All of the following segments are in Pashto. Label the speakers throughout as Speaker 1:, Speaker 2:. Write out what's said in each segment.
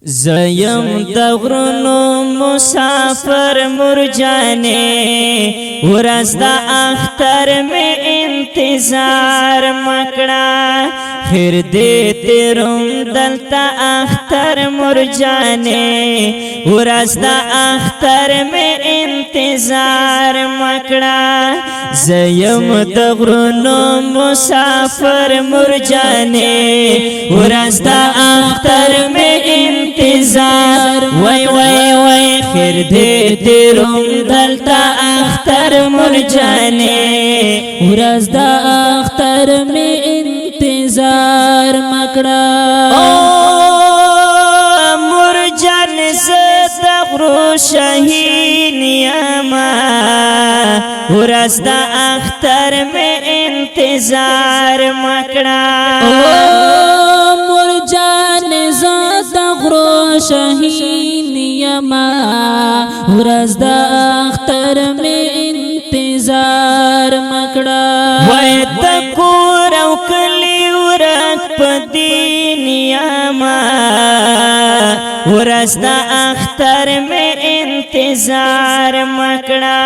Speaker 1: زیم دغرنو مسافر مرجانے ورز دا اختر میں انتظار مکڑا خیر دے تیرم دلتا اختر مرجانے ورز دا اختر میں انتظار مکڑا زیم دغرنو مسافر مرجانے ورز دا اختر میں انتظار وای وای وای خیر دے تیرم دلتا اختر مرجانے
Speaker 2: ورځ د اختر میں انتظار مکڑا
Speaker 1: مرجان زد غرو شہین یما ورځ د اختر میں انتظار مکڑا
Speaker 2: مرجان زد غرو شہین یما ورځ د اختر میں انتظار مکڑا
Speaker 1: وای تکور او کلی ورک پدین یما ورځ د اختر میں انتظار مکڑا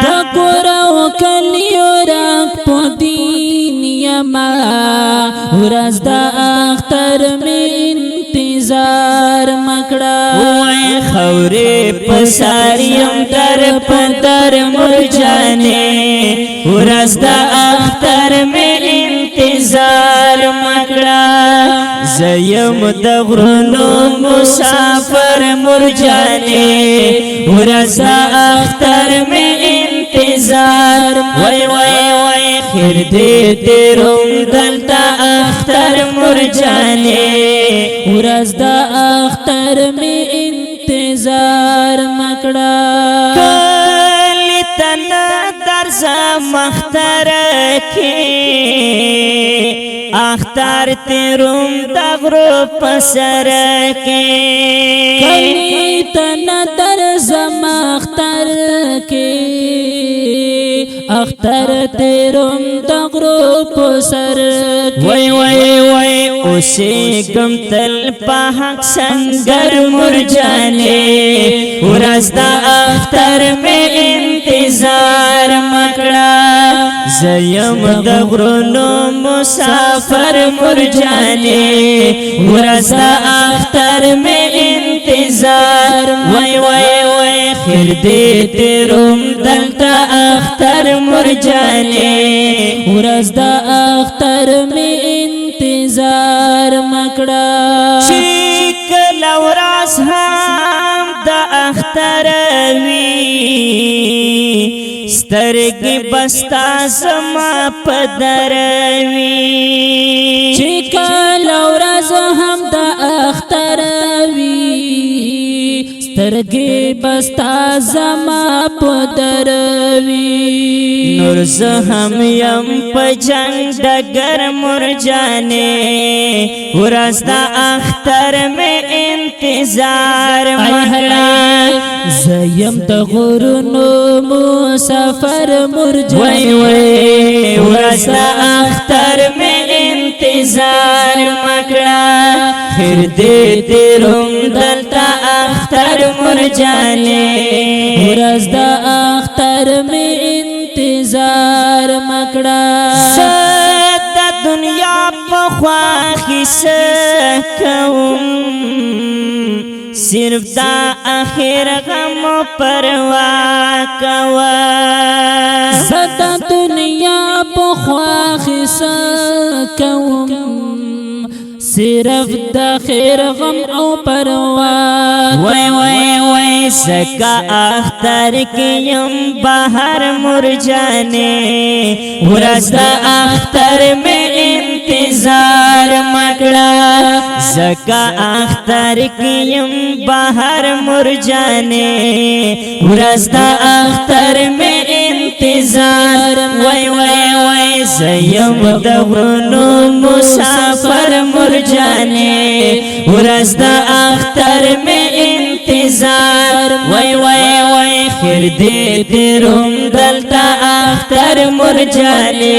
Speaker 2: تکور او کلی ورک پدین یما ورځ د اختر میں انتظار مکڑا
Speaker 1: وای خورے پساریم در پدر مرجانے ورځ د اختر میں انتظار مکڑا زیم دغرنو مسافر مرجانے ورځ د اختر میں انتظار وای وای وای خیر دے تیرم دلتا اختر مرجانے
Speaker 2: ورځ د اختر میں انتظار مکڑا
Speaker 1: کلی تن درزا مختر کے اختر تیرم دغرو پسر کے
Speaker 2: کلی تن درزا مختر کے اختر تیرم دغرو پسر
Speaker 1: وای وای وای اسے گم تل پاک سنگر مرجانے ورځ د اختر میں انتظار مکڑا زیم دغرنو مسافر مرجانے ورځ د اختر میں انتظار وای وای وای خیر دے تیرم دلتا اختر مرجانے
Speaker 2: ورځ د اختر میں انتظار مکڑا
Speaker 1: چیک لوراس ہم دا اختر وی سترگی بستا زما پدر وی
Speaker 2: چیک لوراس ہم دا اختر وی سترگی بستا زما پدر وی
Speaker 1: نور زہم یم پجنگ دگر مرجانے ورځ د اختر میں انتظار مکڑا
Speaker 2: زیم دغرنو مسافر مرجانے
Speaker 1: وای وای ورځ د اختر میں انتظار مکڑا خیر دے تیرم دلتا اختر مرجانے
Speaker 2: ورځ د اختر میں انتظار مکڑا
Speaker 1: زد دنیا پخواخی سکوم صرف دا آخر غم پروا کوا
Speaker 2: زد دنیا بخواخ سکوم صرف دا خیر غم او پروا
Speaker 1: وای وای وای سکا اختر کیم بہر مرجانے ورځ د اختر میں انتظار مکڑا سکا اختر کیم بہر مرجانے ورځ د اختر میں انتظار وای وای وای زیم دغرنو مسافر مرجانے ورځ د اختر میں انتظار وای وای وای خیر دے تیرم دلتا اختر مرجانے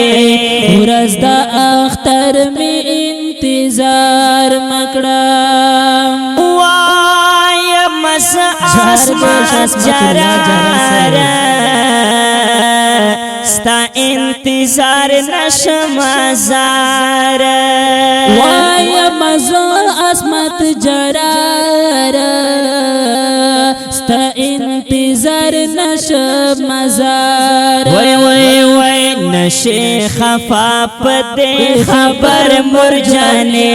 Speaker 2: ورځ د اختر میں انتظار مکڑا
Speaker 1: اسمان جرار ستا انتظار نشم زار
Speaker 2: وایا مزار اسمت جرار ستا انتظار نشم مزار
Speaker 1: وای وای وای نشی خفا پدے خبر مرجانے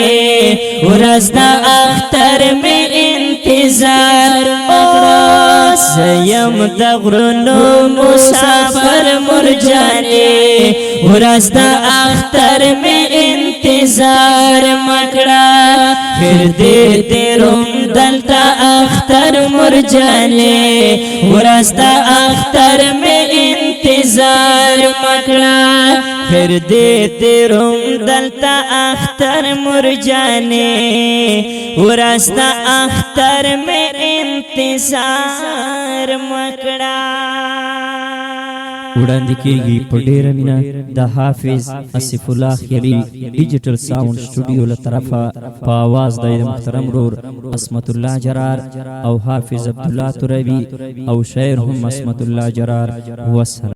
Speaker 1: ورز دا اختر میں انتظار او سیم دا غرنو مسافر مرجانے ورز دا اختر میں انتظار مکڑا پھر دیتے روم دلتا اختر مرجانے ورز دا اختر میں انتظار مکڑا پھر دیتے روم دلتا اختر مرجانے ورستا اختر میں انتظار مکڑا
Speaker 3: وړاندې کېږي په ډېره مینه د حافظ اسف الله خیري ډیجیټل ساوند سټوډیو له طرفه په آواز د محترم رور عصمت الله جرار او حافظ عبدالله ترابي او شاعر هم عصمت الله جرار والسلام.